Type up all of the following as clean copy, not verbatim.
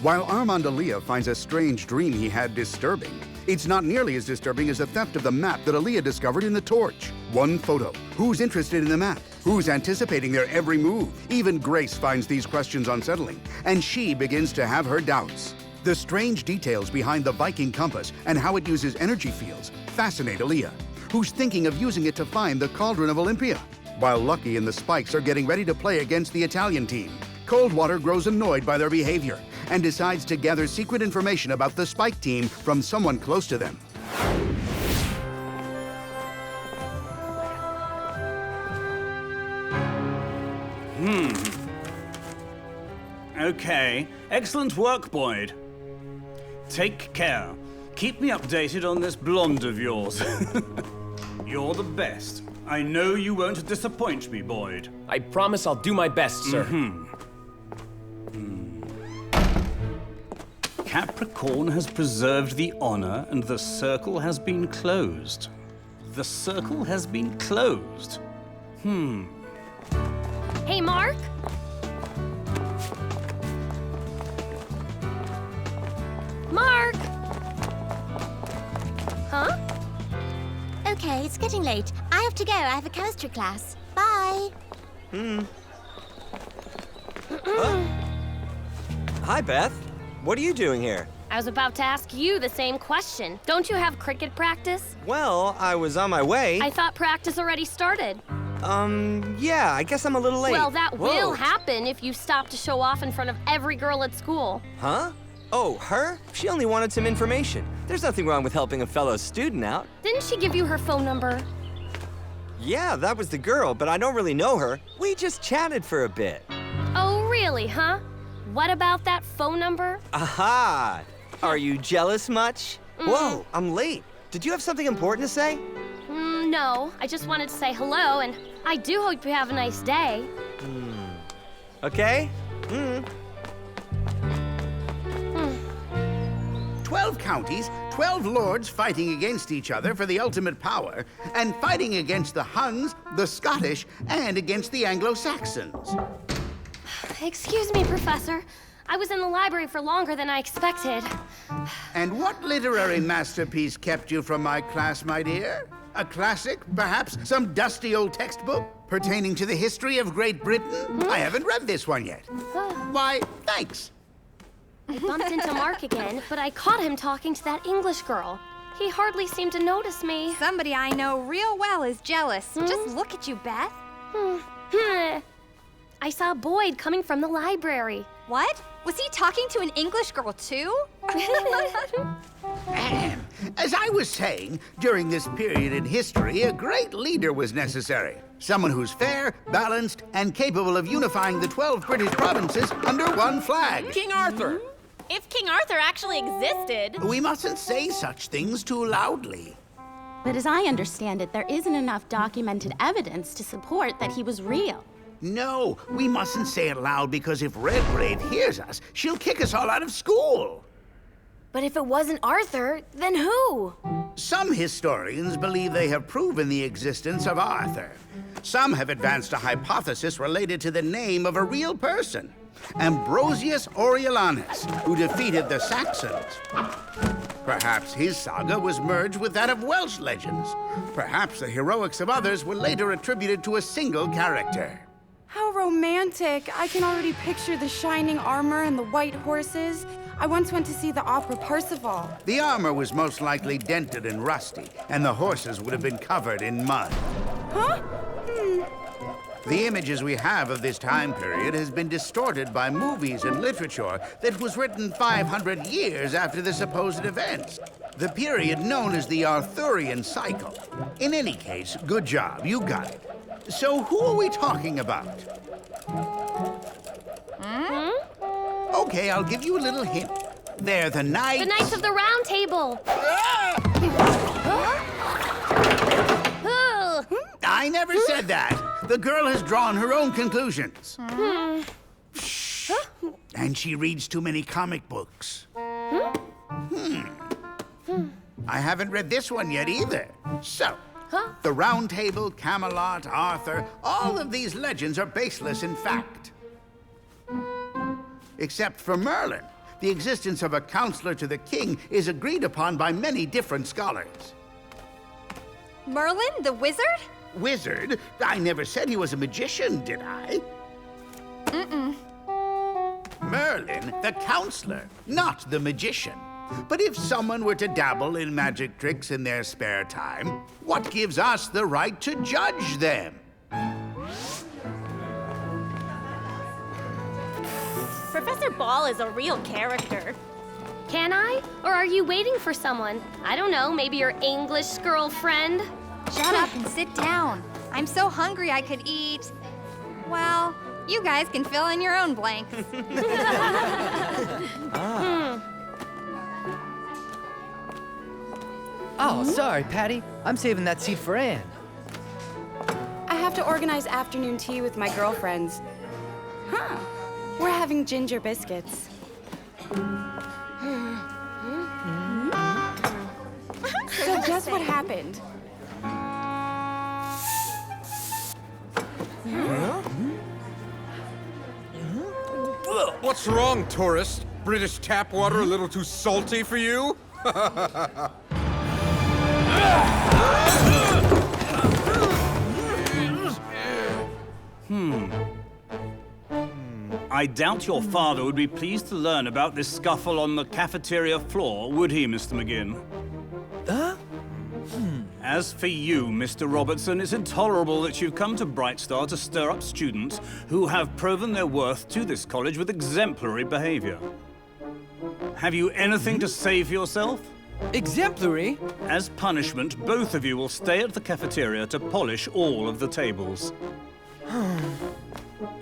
While Armand finds a strange dream he had disturbing, it's not nearly as disturbing as the theft of the map that Aaliyah discovered in the torch. One photo. Who's interested in the map? Who's anticipating their every move? Even Grace finds these questions unsettling, and she begins to have her doubts. The strange details behind the Viking compass and how it uses energy fields fascinate Aaliyah, who's thinking of using it to find the Cauldron of Olympia. While Lucky and the Spikes are getting ready to play against the Italian team, Coldwater grows annoyed by their behavior and decides to gather secret information about the Spike team from someone close to them. Okay, excellent work, Boyd. Take care. Keep me updated on this blonde of yours. You're the best. I know you won't disappoint me, Boyd. I promise I'll do my best, sir. Capricorn has preserved the honor and the circle has been closed. The circle has been closed. Hey, Mark? Mark! Huh? Okay, it's getting late. I have to go. I have a chemistry class. Bye. Hi, Beth. What are you doing here? I was about to ask you the same question. Don't you have cricket practice? Well, I was on my way. I thought practice already started. Yeah, I guess I'm a little late. Well, that will Whoa. happen if you stop to show off in front of every girl at school. Huh? Oh, her? She only wanted some information. There's nothing wrong with helping a fellow student out. Didn't she give you her phone number? Yeah, that was the girl, but I don't really know her. We just chatted for a bit. Oh, really, huh? What about that phone number? Aha! Are you jealous much? Whoa, I'm late. Did you have something important to say? No, I just wanted to say hello, and I do hope you have a nice day. Okay? 12 counties, 12 lords fighting against each other for the ultimate power, and fighting against the Huns, the Scottish, and against the Anglo-Saxons. Excuse me, Professor. I was in the library for longer than I expected. And what literary masterpiece kept you from my class, my dear? A classic, perhaps? Some dusty old textbook pertaining to the history of Great Britain? I haven't read this one yet. Why, thanks. I bumped into Mark again, but I caught him talking to that English girl. He hardly seemed to notice me. Somebody I know real well is jealous. Just look at you, Beth. I saw Boyd coming from the library. What? Was he talking to an English girl, too? As I was saying, during this period in history, a great leader was necessary. Someone who's fair, balanced, and capable of unifying the 12 British provinces under one flag. King Arthur! If King Arthur actually existed. We mustn't say such things too loudly. But as I understand it, there isn't enough documented evidence to support that he was real. No, we mustn't say it loud because if Redgrave hears us, she'll kick us all out of school. But if it wasn't Arthur, then who? Some historians believe they have proven the existence of Arthur. Some have advanced a hypothesis related to the name of a real person, Ambrosius Aurelianus, who defeated the Saxons. Perhaps his saga was merged with that of Welsh legends. Perhaps the heroics of others were later attributed to a single character. How romantic. I can already picture the shining armor and the white horses. I once went to see the opera Parsifal. The armor was most likely dented and rusty, and the horses would have been covered in mud. Huh? The images we have of this time period has been distorted by movies and literature that was written 500 years after the supposed events. The period known as the Arthurian cycle. In any case, good job, you got it. So who are we talking about? Okay, I'll give you a little hint. They're the Knights. The Knights of the Round Table. I never said that. The girl has drawn her own conclusions. Shh. And she reads too many comic books. I haven't read this one yet either. So, the Round Table, Camelot, Arthur, all of these legends are baseless in fact. Except for Merlin. The existence of a counselor to the king is agreed upon by many different scholars. Merlin, the wizard? Wizard? I never said he was a magician, did I? Merlin, the counselor, not the magician. But if someone were to dabble in magic tricks in their spare time, what gives us the right to judge them? Professor Ball is a real character. Can I? Or are you waiting for someone? I don't know, maybe your English girlfriend? Shut up and sit down. I'm so hungry I could eat. Well, you guys can fill in your own blanks. Oh, sorry, Patty. I'm saving that seat for Anne. I have to organize afternoon tea with my girlfriends. Huh. We're having ginger biscuits. So guess what happened? What's wrong, tourist? British tap water a little too salty for you? I doubt your father would be pleased to learn about this scuffle on the cafeteria floor, would he, Mr. McGinn? As for you, Mr. Robertson, it's intolerable that you've come to Bright Star to stir up students who have proven their worth to this college with exemplary behavior. Have you anything to say for yourself? Exemplary? As punishment, both of you will stay at the cafeteria to polish all of the tables.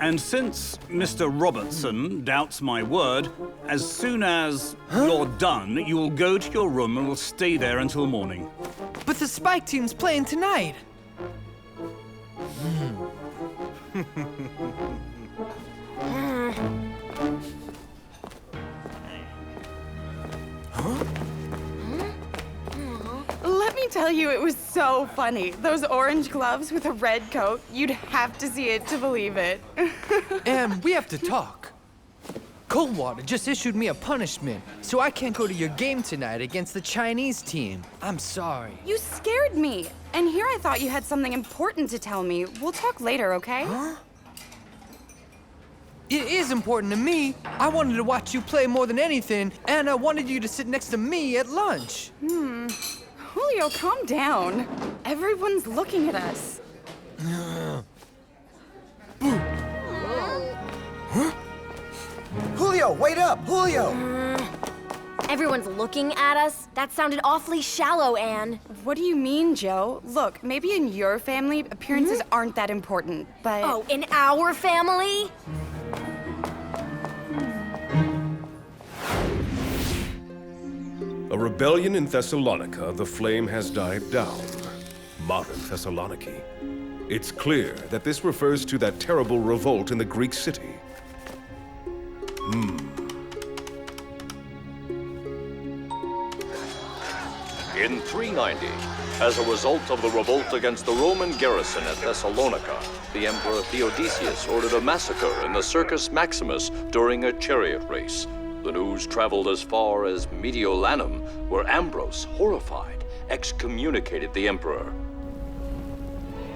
And since Mr. Robertson doubts my word, as soon as you're done, you'll go to your room and will stay there until morning. But the Spike team's playing tonight. Let me tell you, it was so funny. Those orange gloves with a red coat, you'd have to see it to believe it. And we have to talk. Coldwater just issued me a punishment, so I can't go to your game tonight against the Chinese team. I'm sorry. You scared me. And here I thought you had something important to tell me. We'll talk later, okay? It is important to me. I wanted to watch you play more than anything, and I wanted you to sit next to me at lunch. Julio, calm down. Everyone's looking at us. Julio, wait up! Julio! Everyone's looking at us? That sounded awfully shallow, Anne. What do you mean, Joe? Look, maybe in your family, appearances aren't that important, but... Oh, in our family? A rebellion in Thessalonica, the flame has died down. Modern Thessaloniki. It's clear that this refers to that terrible revolt in the Greek city. In 390, as a result of the revolt against the Roman garrison at Thessalonica, the Emperor Theodosius ordered a massacre in the Circus Maximus during a chariot race. The news traveled as far as Mediolanum, where Ambrose, horrified, excommunicated the emperor.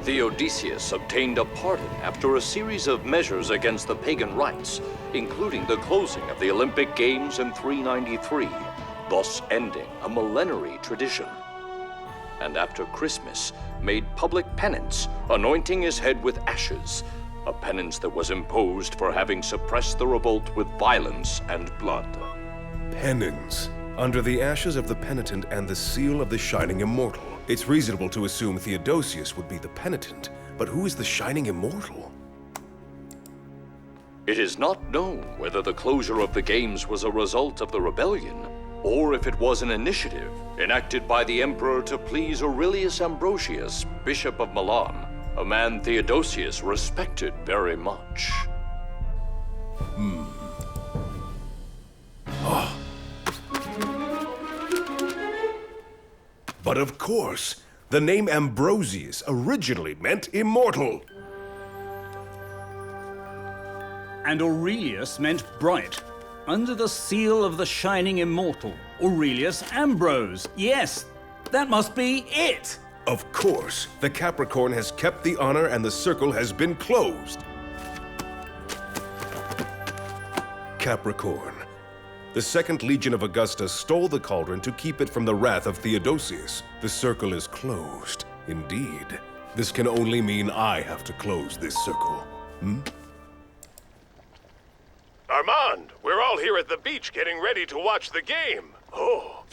Theodosius obtained a pardon after a series of measures against the pagan rites, including the closing of the Olympic Games in 393, thus ending a millenary tradition. And after Christmas, made public penance, anointing his head with ashes, a penance that was imposed for having suppressed the revolt with violence and blood. Penance. Under the ashes of the penitent and the seal of the Shining Immortal. It's reasonable to assume Theodosius would be the penitent, but who is the Shining Immortal? It is not known whether the closure of the games was a result of the rebellion, or if it was an initiative enacted by the emperor to please Aurelius Ambrosius, Bishop of Milan, a man Theodosius respected very much. But of course, the name Ambrosius originally meant immortal. And Aurelius meant bright. Under the seal of the Shining Immortal, Aurelius Ambrose. Yes, that must be it! Of course, the Capricorn has kept the honor and the circle has been closed. Capricorn. The Second Legion of Augusta stole the cauldron to keep it from the wrath of Theodosius. The circle is closed. Indeed. This can only mean I have to close this circle. Armand, we're all here at the beach getting ready to watch the game. Oh,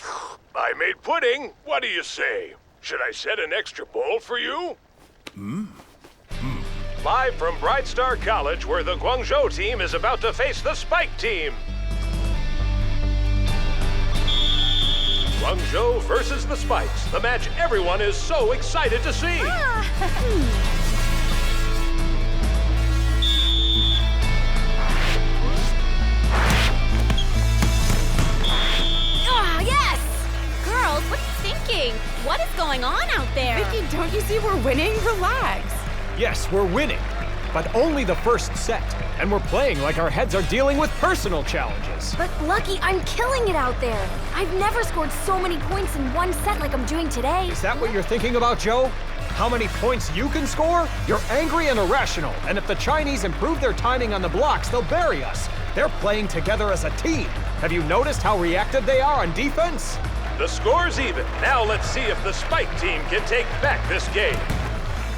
I made pudding. What do you say? Should I set an extra bowl for you? Live from Bright Star College, where the Guangzhou team is about to face the Spike team. Guangzhou versus the Spikes, the match everyone is so excited to see. Yes! Girls, what are you thinking? What is going on out there? Vicky, don't you see we're winning? Relax. Yes, we're winning, but only the first set. And we're playing like our heads are dealing with personal challenges. But Lucky, I'm killing it out there. I've never scored so many points in one set like I'm doing today. Is that what you're thinking about, Joe? How many points you can score? You're angry and irrational, and if the Chinese improve their timing on the blocks, they'll bury us. They're playing together as a team. Have you noticed how reactive they are on defense? The score's even. Now let's see if the Spike team can take back this game.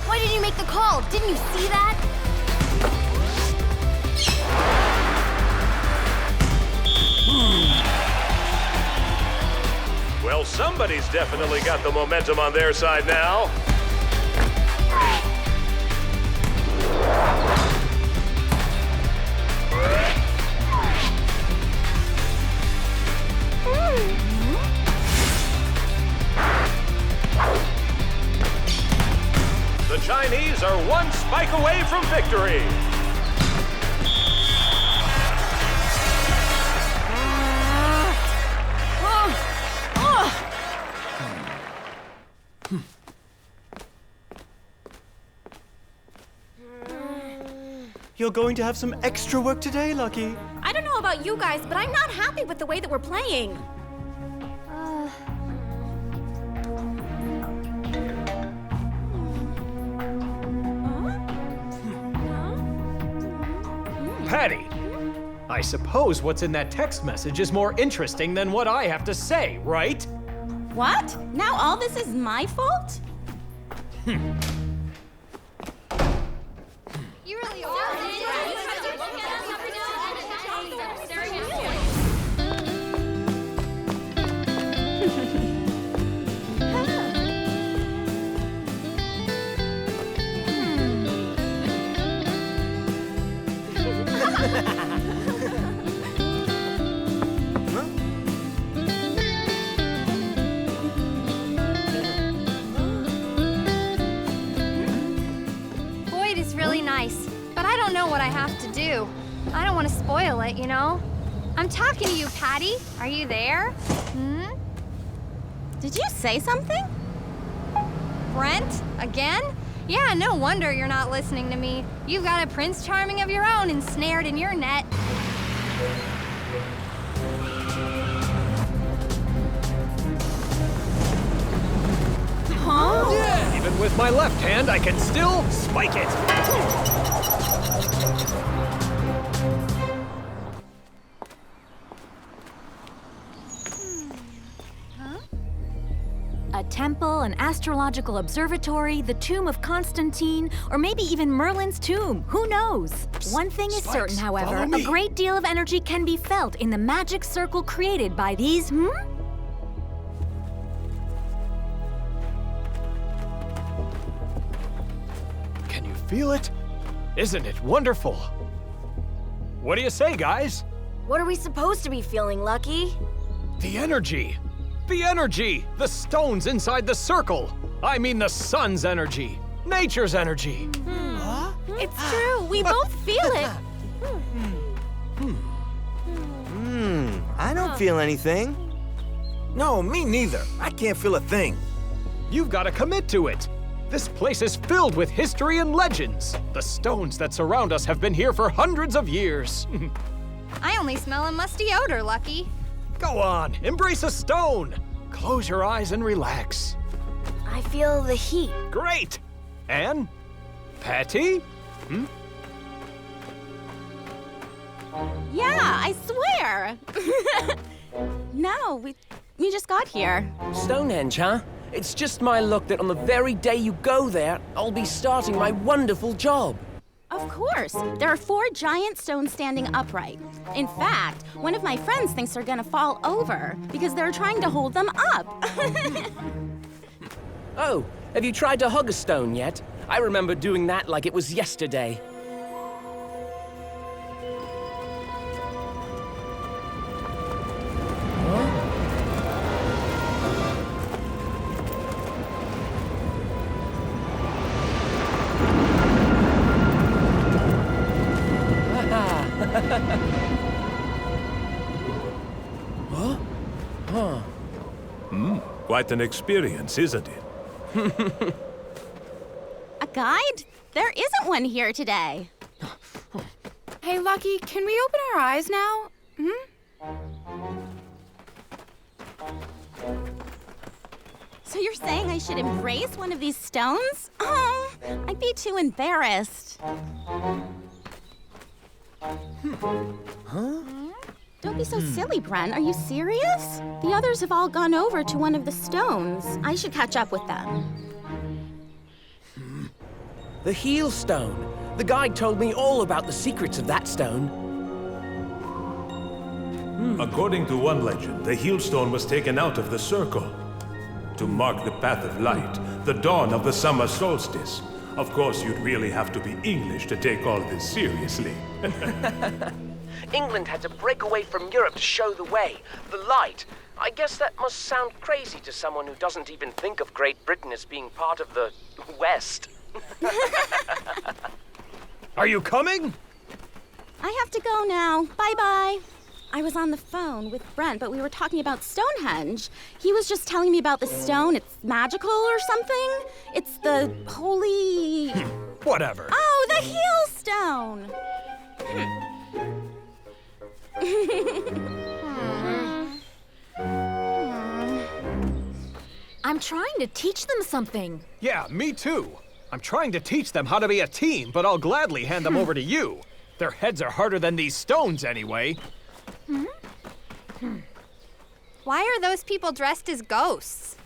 Why didn't you make the call? Didn't you see that? Well, somebody's definitely got the momentum on their side now. The Chinese are one spike away from victory. You're going to have some extra work today, Lucky. I don't know about you guys, but I'm not happy with the way that we're playing. Patty, I suppose what's in that text message is more interesting than what I have to say, right? What? Now all this is my fault? You really are. Boyd is really nice, but I don't know what I have to do. I don't want to spoil it, you know? I'm talking to you, Patty. Are you there? Did you say something? Brent? Again? Yeah, no wonder you're not listening to me. You've got a Prince Charming of your own ensnared in your net. Huh? Yeah. Even with my left hand, I can still spike it. A temple, an astrological observatory, the tomb of Constantine, or maybe even Merlin's tomb. Who knows? One thing is certain, however. A great deal of energy can be felt in the magic circle created by these, Can you feel it? Isn't it wonderful? What do you say, guys? What are we supposed to be feeling, Lucky? The energy! The energy! The stones inside the circle! I mean the sun's energy! Nature's energy! It's true, we both feel it. I don't feel anything. No, me neither. I can't feel a thing. You've got to commit to it! This place is filled with history and legends. The stones that surround us have been here for hundreds of years. I only smell a musty odor, Lucky. Go on, embrace a stone. Close your eyes and relax. I feel the heat. Great. Anne? Patty? Yeah, I swear. No, we just got here. Stonehenge, huh? It's just my luck that on the very day you go there, I'll be starting my wonderful job. Of course. There are 4 giant stones standing upright. In fact, one of my friends thinks they're gonna fall over because they're trying to hold them up. Oh, have you tried to hug a stone yet? I remember doing that like it was yesterday. Quite an experience, isn't it? A guide? There isn't one here today. Hey, Lucky, can we open our eyes now? So you're saying I should embrace one of these stones? Oh, I'd be too embarrassed. Don't be so silly, Brent. Are you serious? The others have all gone over to one of the stones. I should catch up with them. The heel stone. The guide told me all about the secrets of that stone. According to one legend, the heel stone was taken out of the circle to mark the path of light, the dawn of the summer solstice. Of course, you'd really have to be English to take all this seriously. England had to break away from Europe to show the way, the light. I guess that must sound crazy to someone who doesn't even think of Great Britain as being part of the West. Are you coming? I have to go now. Bye-bye. I was on the phone with Brent, but we were talking about Stonehenge. He was just telling me about the stone. It's magical or something. It's the holy... Whatever. Oh, the heel stone. I'm trying to teach them something. Yeah, me too. I'm trying to teach them how to be a team, but I'll gladly hand them over to you. Their heads are harder than these stones anyway. Why are those people dressed as ghosts?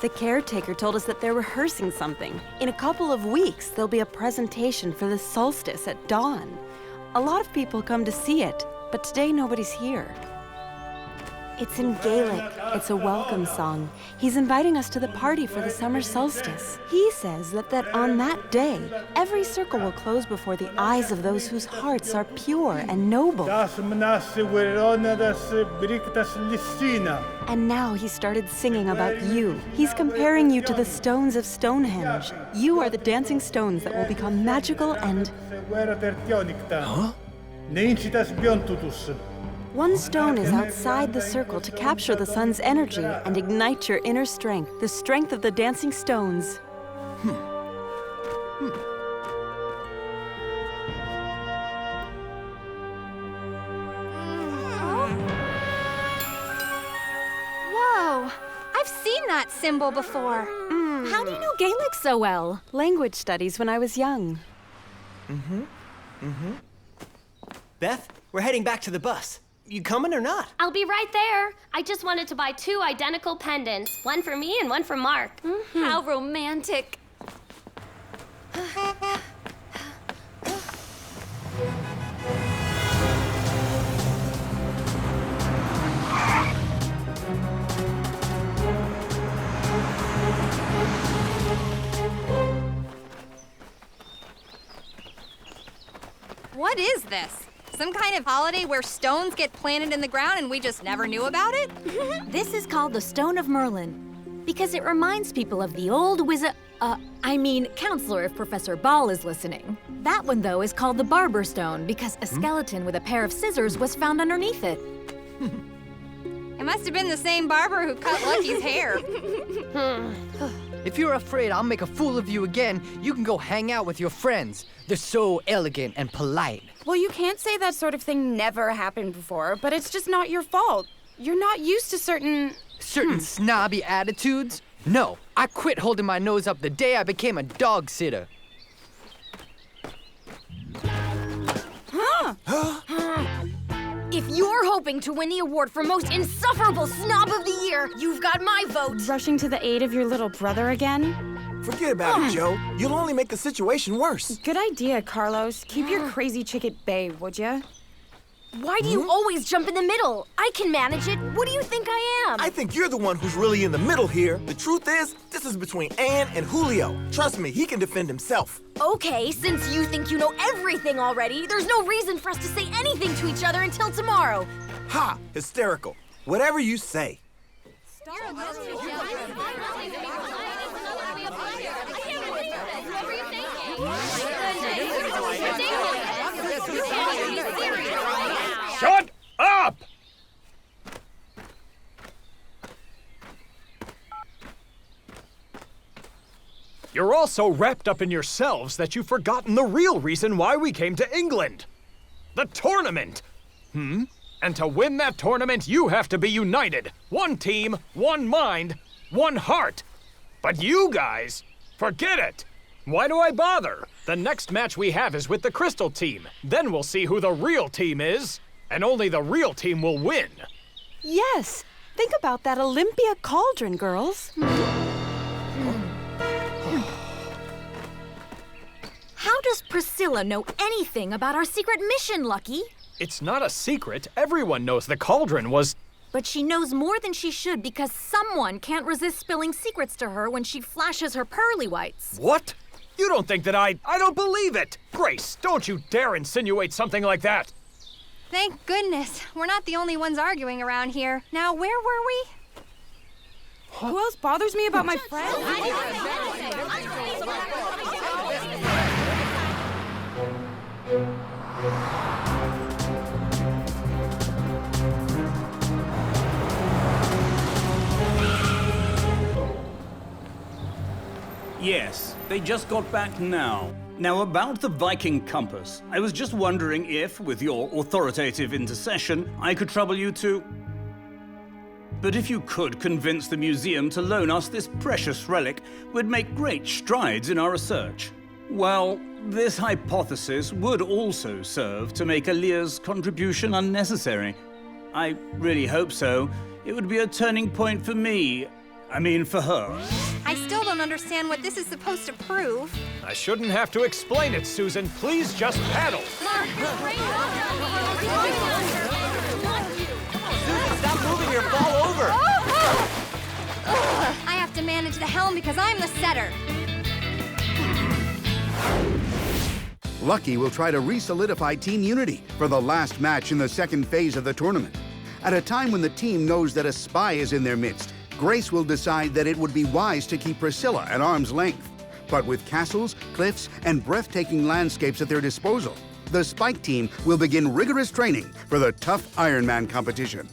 The caretaker told us that they're rehearsing something. In a couple of weeks, there'll be a presentation for the solstice at dawn. A lot of people come to see it, but today nobody's here. It's in Gaelic. It's a welcome song. He's inviting us to the party for the summer solstice. He says that on that day, every circle will close before the eyes of those whose hearts are pure and noble. And now he started singing about you. He's comparing you to the stones of Stonehenge. You are the dancing stones that will become magical and... Huh? One stone is outside the circle to capture the sun's energy and ignite your inner strength, the strength of the dancing stones. Whoa! I've seen that symbol before. How do you know Gaelic so well? Language studies when I was young. Beth, we're heading back to the bus. You coming or not? I'll be right there. I just wanted to buy 2 identical pendants. One for me and one for Mark. How romantic. What is this? Some kind of holiday where stones get planted in the ground and we just never knew about it? This is called the Stone of Merlin because it reminds people of the old counselor if Professor Ball is listening. That one, though, is called the Barber Stone because a skeleton with a pair of scissors was found underneath it. It must have been the same barber who cut Lucky's hair. If you're afraid I'll make a fool of you again, you can go hang out with your friends. They're so elegant and polite. Well, you can't say that sort of thing never happened before, but it's just not your fault. You're not used to certain snobby attitudes? No, I quit holding my nose up the day I became a dog sitter. If you're hoping to win the award for most insufferable snob of the year, you've got my vote. Rushing to the aid of your little brother again? Forget about it, Joe. You'll only make the situation worse. Good idea, Carlos. Keep your crazy chick at bay, would ya? Why do you always jump in the middle? I can manage it. What do you think I am? I think you're the one who's really in the middle here. The truth is, this is between Anne and Julio. Trust me, he can defend himself. Okay, since you think you know everything already, there's no reason for us to say anything to each other until tomorrow. Ha! Hysterical. Whatever you say. Shut up! You're all so wrapped up in yourselves that you've forgotten the real reason why we came to England. The tournament! And to win that tournament, you have to be united. One team, one mind, one heart. But you guys, forget it. Why do I bother? The next match we have is with the Crystal team. Then we'll see who the real team is. And only the real team will win. Yes. Think about that Olympia cauldron, girls. How does Priscilla know anything about our secret mission, Lucky? It's not a secret. Everyone knows the cauldron was... But she knows more than she should because someone can't resist spilling secrets to her when she flashes her pearly whites. What? You don't think that I don't believe it! Grace, don't you dare insinuate something like that! Thank goodness. We're not the only ones arguing around here. Now, where were we? Who else bothers me about my friends? Yes, they just got back now. Now, about the Viking compass, I was just wondering if, with your authoritative intercession, I could trouble you to... But if you could convince the museum to loan us this precious relic, we'd make great strides in our research. Well, this hypothesis would also serve to make Aaliyah's contribution unnecessary. I really hope so. It would be a turning point for me. I mean, for her. I still don't understand what this is supposed to prove. I shouldn't have to explain it, Susan. Please just paddle. Susan, stop moving, you'll fall over. I have to manage the helm because I'm the setter. Lucky will try to re-solidify team unity for the last match in the second phase of the tournament. At a time when the team knows that a spy is in their midst, Grace will decide that it would be wise to keep Priscilla at arm's length. But with castles, cliffs, and breathtaking landscapes at their disposal, the Spike team will begin rigorous training for the tough Iron Man competition.